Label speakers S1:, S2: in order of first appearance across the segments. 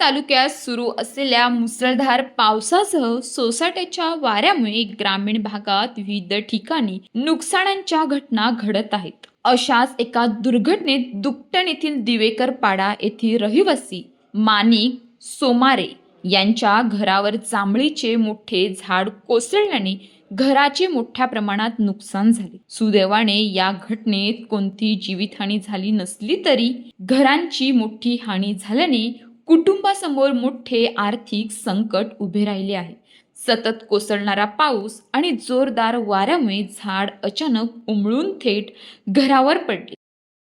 S1: तालुक्यात सुरू असलेल्या मुसळधार पावसासह सोसाट्याच्या वाऱ्यामुळे ग्रामीण भागात विविध ठिकाणी नुकसानांच्या घटना घडत आहेत। अशाच एका दुर्घटनेत दुकटण येथील दिवेकर पाडा येथील रहिवासी माणिक सोमारे यांच्या घरावर जांभळीचे मोठे झाड कोसळल्याने घराचे मोठ्या प्रमाणात नुकसान झाले। सुदैवाने या घटनेत कोणतीही जीवितहानी झाली नसली तरी घरांची मोठी हानी झाल्याने कुटुंबासमोर मोठे आर्थिक संकट उभे राहिले आहे। सतत कोसळणारा पाऊस आणि जोरदार वाऱ्यामुळे झाड अचानक उमळून थेट घरावर पडले।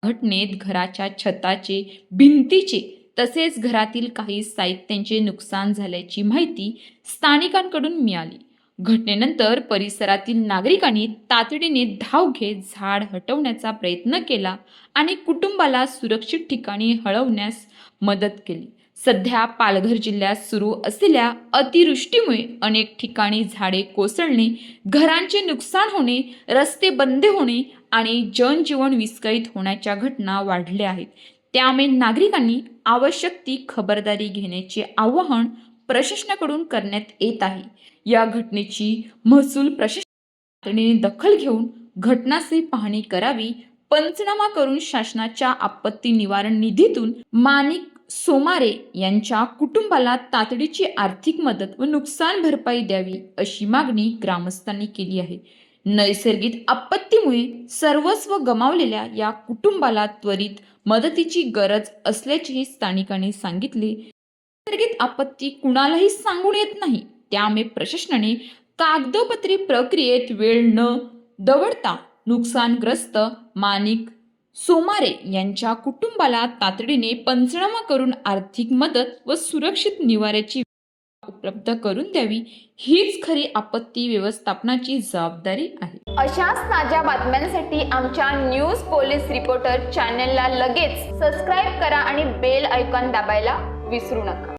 S1: घटनेत घराच्या छताचे, भिंतीचे तसेच घरातील काही साहित्यांचे नुकसान झाल्याची माहिती स्थानिकांकडून मिळाली। घटनेनंतर परिसरातील नागरिकांनी तातडीने धाव घेत झाड हटवण्याचा प्रयत्न केला आणि कुटुंबाला सुरक्षित ठिकाणी हलवण्यास मदत केली। सध्या पालघर जिल्ह्यात सुरू असलेल्या अतिवृष्टीमुळे अनेक ठिकाणी झाडे कोसळणे, घरांचे नुकसान होणे, रस्ते बंद होणे आणि जनजीवन विस्कळीत होण्याच्या घटना वाढल्या आहेत। त्यामुळे नागरिकांनी आवश्यक ती खबरदारी घेण्याचे आवाहन प्रशासनाकडून करण्यात येत आहे। या घटनेची महसूल प्रशासनाने दखल घेऊन घटनास्थळी पाहणी करावी, पंचनामा करून शासनाच्या आपत्ती निवारण निधीतून माणिक सोमारे यांच्या कुटुंबाला तातडीची आर्थिक मदत व नुकसान भरपाई द्यावी अशी मागणी ग्रामस्थांनी केली आहे। नैसर्गिक आपत्तीमुळे सर्वस्व गमावलेल्या या कुटुंबाला त्वरित मदतीची गरज असल्याचे स्थानिकांनी सांगितले। नैसर्गिक आपत्ती कुणालाही सांगून येत नाही, त्यामुळे प्रशासनाने कागदोपत्री प्रक्रियेत वेळ न दवडता नुकसानग्रस्त माणिक सोमारे यांच्या कुटुंबाला तातडीने पंचनामा करून आर्थिक मदत व सुरक्षित निवाऱ्याची उपलब्ध करून द्यावी, हीच खरी आपत्ती व्यवस्थापनाची जबाबदारी आहे।
S2: अशाच ताज्या बातम्यांसाठी आमच्या न्यूज पोलीस रिपोर्टर चॅनलला लगेच सबस्क्राईब करा आणि बेल आयकॉन दाबायला विसरू नका।